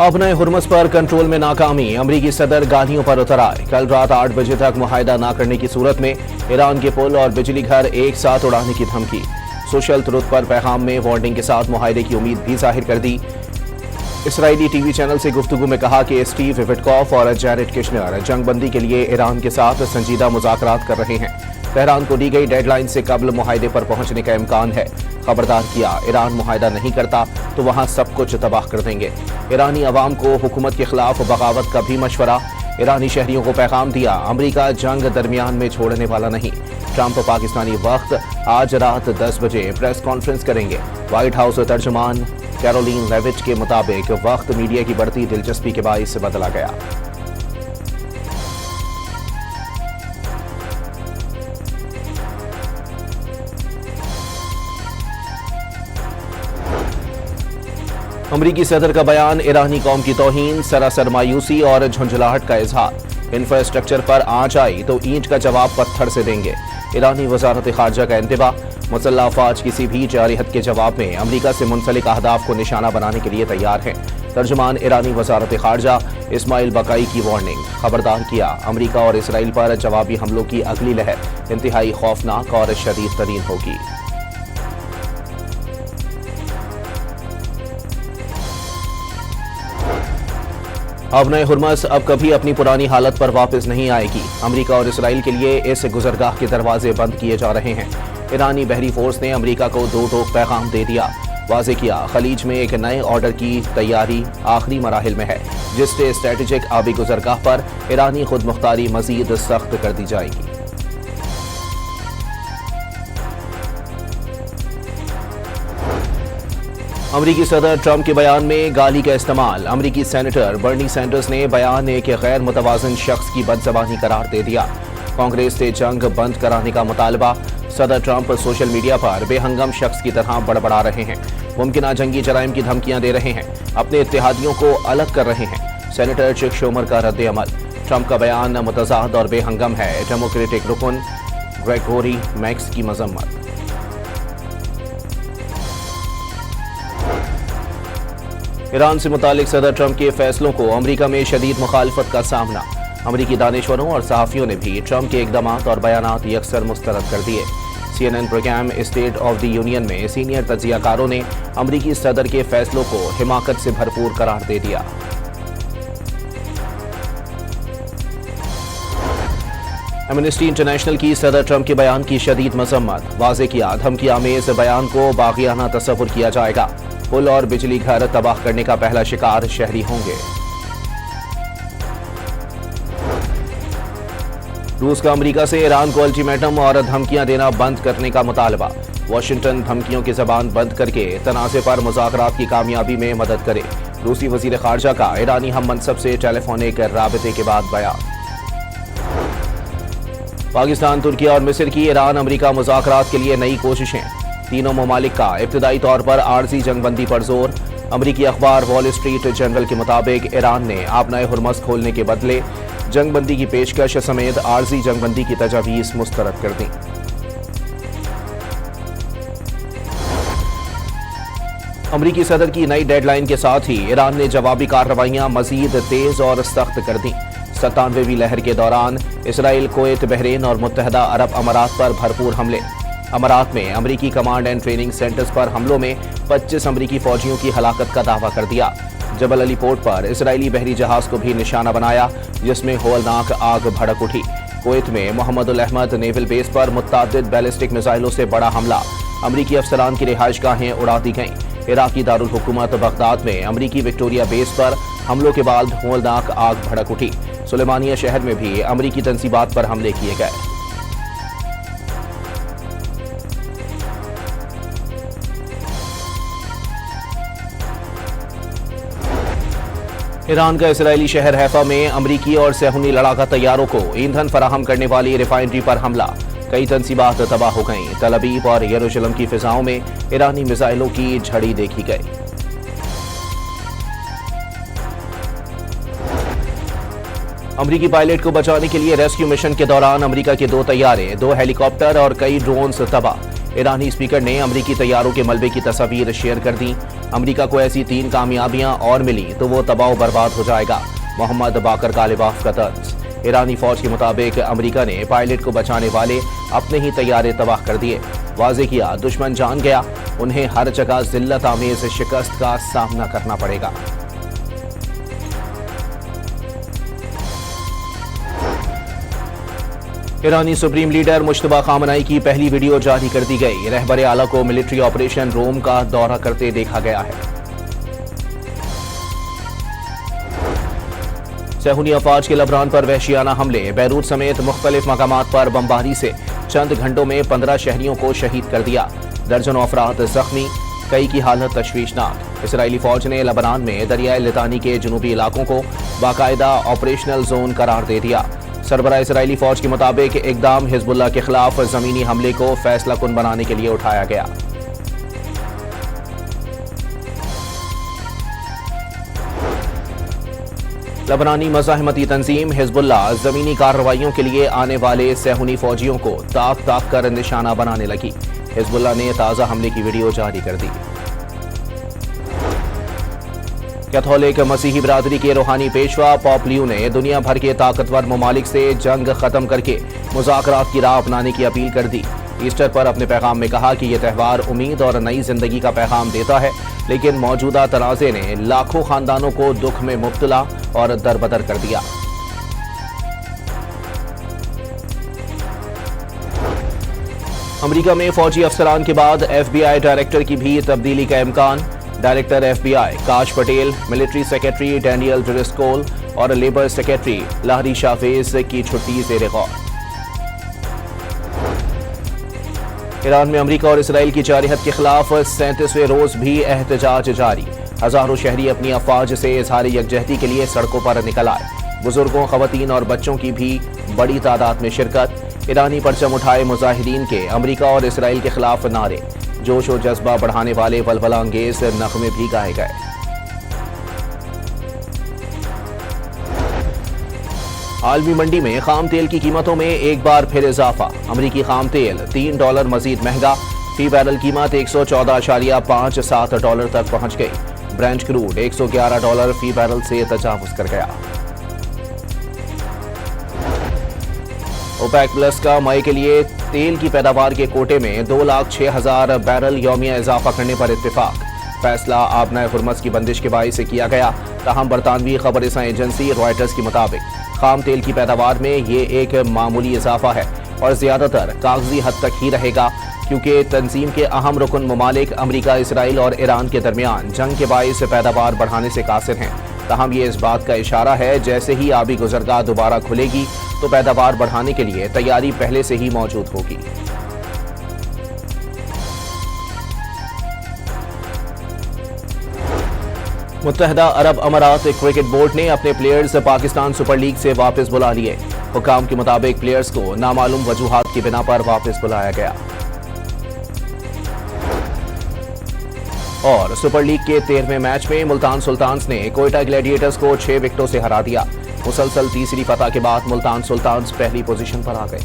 अपने हुर्मस पर कंट्रोल में नाकामी, अमरीकी सदर गालियों पर उतर आए। कल रात 8 बजे तक मुआहिदा न करने की सूरत में ईरान के पुल और बिजली घर एक साथ उड़ाने की धमकी। सोशल ट्रुथ पर पैगाम में वार्निंग के साथ मुआहिदे की उम्मीद भी जाहिर कर दी। इसराइली टीवी चैनल से गुफ्तगू में कहा कि स्टीव विटकॉफ और जैरेड किशनर जंगबंदी के लिए ईरान के साथ संजीदा मुज़ाकरात कर रहे हैं। तेहरान को दी गई डेडलाइन से कबल मुआहिदे पर पहुंचने का इम्कान है। खबरदार किया, ईरान मुआहिदा नहीं करता तो वहां सब कुछ तबाह कर देंगे। ईरानी अवाम को हुकूमत के खिलाफ बगावत का भी मशवरा। ईरानी शहरियों को पैगाम दिया, अमरीका जंग दरमियान में छोड़ने वाला नहीं। ट्रंप पाकिस्तानी वक्त आज रात 10 बजे प्रेस कॉन्फ्रेंस करेंगे। व्हाइट हाउस तर्जुमान कैरोलिन लेविट के मुताबिक वक्त मीडिया की बढ़ती दिलचस्पी के बाइस बदला गया। अमरीकी सदर का बयान ईरानी कौम की तौहीन, सरासर मायूसी और झुंझलाहट का इजहार। इंफ्रास्ट्रक्चर पर आंच आई तो ईंट का जवाब पत्थर से देंगे। ईरानी वजारत खारजा का इंतबा, मुसल्लह अफवाज किसी भी जारिहत के जवाब में अमरीका से मुंसलिक अहदाफ को निशाना बनाने के लिए तैयार हैं। तर्जुमान ईरानी वजारत खारजा इस्माइल बकाई की वार्निंग, खबरदार किया, अमरीका और इसराइल पर जवाबी हमलों की अगली लहर इंतहाई खौफनाक और शदीद तरीन होगी। अब नए हुर्मस अब कभी अपनी पुरानी हालत पर वापस नहीं आएगी। अमरीका और इसराइल के लिए इस गुजरगाह के दरवाजे बंद किए जा रहे हैं। ईरानी बहरी फोर्स ने अमरीका को दो टोक पैगाम दे दिया। वाज़े किया, खलीज में एक नए ऑर्डर की तैयारी आखिरी मराहिल में है, जिससे स्ट्रेटेजिक आबी गुजरगाह पर ईरानी खुद मुख्तारी मजीद सख्त कर दी जाएगी। अमरीकी सदर ट्रंप के बयान में गाली का इस्तेमाल। अमरीकी सेनेटर बर्नी सैंडर्स ने बयान एक गैर मुतवाज़िन शख्स की बदज़बानी करार दे दिया। कांग्रेस से जंग बंद कराने का मुतालबा। सदर ट्रंप सोशल मीडिया पर बेहंगम शख्स की तरह बड़बड़ा रहे हैं। मुमकिन जंगी जराइम की धमकियां दे रहे हैं। अपने इत्तेहादियों को अलग कर रहे हैं। सेनेटर चिक शोमर का रद्द अमल। ट्रंप का बयान मुतज़ाद और बेहंगम है। डेमोक्रेटिक रुकन ग्रेगोरी मैक्स की मजम्मत। ईरान से मुतालिक सदर ट्रंप के फैसलों को अमरीका में शदीद मुखालफत का सामना। अमरीकी दानिशवरों और सहाफ़ियों ने भी ट्रंप के इक़दामात और बयानात यकसर मुस्तरद कर दिए। CNN program state of the union में सीनियर तज्ज़ियाकारों ने अमरीकी सदर के फैसलों को हिमाकत से भरपूर करार दे दिया। एमनेस्टी इंटरनेशनल की सदर ट्रंप के बयान की शदीद मजम्मत। वाज़े किया, धमकी आमेज़ बयान को बाग़ियाना तसव्वुर किया जाएगा। पुल और बिजली घर तबाह करने का पहला शिकार शहरी होंगे। रूस का अमरीका से ईरान को अल्टीमेटम और धमकियां देना बंद करने का मुतालबा। वाशिंगटन धमकियों की जबान बंद करके तनाज़े पर मुज़ाकरात की कामयाबी में मदद करे। रूसी वज़ीर ख़ारजा का ईरानी हम मनसब से टेलीफोनिक राबते के बाद बयान। पाकिस्तान, तुर्की और मिस्र की ईरान अमरीका मुज़ाकरात के लिए नई कोशिशें। तीनों ममालिक का इब्तदाई तौर पर आर्जी जंगबंदी पर जोर। अमरीकी अखबार वॉल स्ट्रीट जर्नल के मुताबिक ईरान ने आप नए हुर्मस खोलने के बदले जंगबंदी की पेशकश समेत आर्जी जंगबंदी की तजावीज़ मुस्तरद कर दी। अमरीकी सदर की नई डेडलाइन के साथ ही ईरान ने जवाबी कार्रवाइयां मजीद तेज और सख्त कर दी। 97वीं लहर के दौरान इसराइल, कुवैत, बहरीन और मुत्तहदा अरब अमारात पर भरपूर हमले। अमारात में अमरीकी कमांड एंड ट्रेनिंग सेंटर्स पर हमलों में 25 अमरीकी फौजियों की हलाकत का दावा कर दिया। जबल अली पोर्ट पर इसराइली बहरी जहाज को भी निशाना बनाया, जिसमें होलनाक आग भड़क उठी। कुवैत में मोहम्मद अहमद नेवल बेस पर मुतअद्दिद बैलिस्टिक मिसाइलों से बड़ा हमला। अमरीकी अफसरान की रिहाइशगाहें उड़ा दी गईं। इराकी दारुल हुकूमत बगदाद में अमरीकी विक्टोरिया बेस पर हमलों के बाद होलनाक आग भड़क उठी। सुलेमानिया शहर में भी अमरीकी तंसीबात पर हमले किए गए। ईरान का इसराइली शहर हैफा में अमरीकी और सेहूनी लड़ाका तैयारों को ईंधन फराहम करने वाली रिफाइनरी पर हमला। कई तंसीबात तबाह हो गईं। तल अवीव और यरूशलेम की फिजाओं में ईरानी मिसाइलों की झड़ी देखी गई। अमरीकी पायलट को बचाने के लिए रेस्क्यू मिशन के दौरान अमरीका के 2 तैयारे, 2 हेलीकॉप्टर और कई ड्रोन्स तबाह। ईरानी स्पीकर ने अमरीकी तैयारों के मलबे की तस्वीर शेयर कर दी। امریکہ کو ایسی 3 کامیابیاں اور ملی تو وہ تباہ و برباد ہو جائے گا، محمد باقر کالباف کا طرز۔ ایرانی فوج کے مطابق امریکہ نے پائلٹ کو بچانے والے اپنے ہی طیارے تباہ کر دیے۔ واضح کیا دشمن جان گیا، انہیں ہر جگہ ذلت آمیز شکست کا سامنا کرنا پڑے گا۔ ایرانی سپریم لیڈر مجتبیٰ خامنائی کی پہلی ویڈیو جاری کر دی گئی، رہبر اعلیٰ کو ملٹری آپریشن روم کا دورہ کرتے دیکھا گیا ہے۔ صہیونی افواج کے لبنان پر وحشیانہ حملے، بیروت سمیت مختلف مقامات پر بمباری سے چند گھنٹوں میں 15 شہریوں کو شہید کر دیا، درجنوں افراد زخمی، کئی کی حالت تشویشناک۔ اسرائیلی فوج نے لبنان میں دریائے لطانی کے جنوبی علاقوں کو باقاعدہ آپریشنل زون قرار دے دیا۔ سربراہ اسرائیلی فوج کے مطابق اقدام حزب اللہ کے خلاف زمینی حملے کو فیصلہ کن بنانے کے لیے اٹھایا گیا۔ لبنانی مزاحمتی تنظیم حزب اللہ زمینی کارروائیوں کے لیے آنے والے صہیونی فوجیوں کو تاک تاک کر نشانہ بنانے لگی۔ حزب اللہ نے تازہ حملے کی ویڈیو جاری کر دی۔ کیتھولک مسیحی برادری کے روحانی پیشوا پوپ لیو نے دنیا بھر کے طاقتور ممالک سے جنگ ختم کر کے مذاکرات کی راہ اپنانے کی اپیل کر دی۔ ایسٹر پر اپنے پیغام میں کہا کہ یہ تہوار امید اور نئی زندگی کا پیغام دیتا ہے، لیکن موجودہ تنازع نے لاکھوں خاندانوں کو دکھ میں مبتلا اور دربدر کر دیا۔ امریکہ میں فوجی افسران کے بعد ایف بی آئی ڈائریکٹر کی بھی تبدیلی کا امکان۔ ڈائریکٹر ایف بی آئی کاش پٹیل، ملٹری سیکرٹری ڈینیل ڈرسکول اور لیبر سیکرٹری لاہری شافیز کی چھٹی زیر غور۔ ایران میں امریکہ اور اسرائیل کی جارحیت کے خلاف 37ویں روز بھی احتجاج جاری، ہزاروں شہری اپنی افواج سے اظہار یکجہتی کے لیے سڑکوں پر نکل آئے، بزرگوں، خواتین اور بچوں کی بھی بڑی تعداد میں شرکت۔ ایرانی پرچم اٹھائے مظاہرین کے امریکہ اور اسرائیل کے خلاف نعرے، جوش و جذبہ بڑھانے والے ولولہ انگیز نغمے بھی گائے گئے۔ عالمی منڈی میں خام تیل کی قیمتوں میں ایک بار پھر اضافہ، امریکی خام تیل $3 مزید مہنگا، فی بیرل قیمت $114.57 تک پہنچ گئی، برینٹ کروڈ $111 فی بیرل سے تجاوز کر گیا۔ اوپیک پلس کا مئی کے لیے تیل کی پیداوار کے کوٹے میں 2,06,000 بیرل یومیہ اضافہ کرنے پر اتفاق، فیصلہ آبنہ ہرمز کی بندش کے باعث سے کیا گیا، تاہم برطانوی خبر رساں ایجنسی رائٹرز کے مطابق خام تیل کی پیداوار میں یہ ایک معمولی اضافہ ہے اور زیادہ تر کاغذی حد تک ہی رہے گا، کیونکہ تنظیم کے اہم رکن ممالک امریکہ، اسرائیل اور ایران کے درمیان جنگ کے باعث پیداوار بڑھانے سے قاصر ہیں۔ تاہم یہ اس بات کا اشارہ ہے جیسے ہی آبی گزرگاہ دوبارہ کھلے گی تو پیداوار بڑھانے کے لیے تیاری پہلے سے ہی موجود ہوگی۔ متحدہ عرب امارات کرکٹ بورڈ نے اپنے پلیئرز پاکستان سپر لیگ سے واپس بلا لیے، حکام کے مطابق پلیئرز کو نامعلوم وجوہات کی بنا پر واپس بلایا گیا۔ اور سپر لیگ کے 13ویں میچ میں ملتان سلطانز نے کوئٹہ گلیڈیٹرز کو 6 وکٹوں سے ہرا دیا، مسلسل تیسری فتح کے بعد ملتان سلطانز پہلی پوزیشن پر آ گئے۔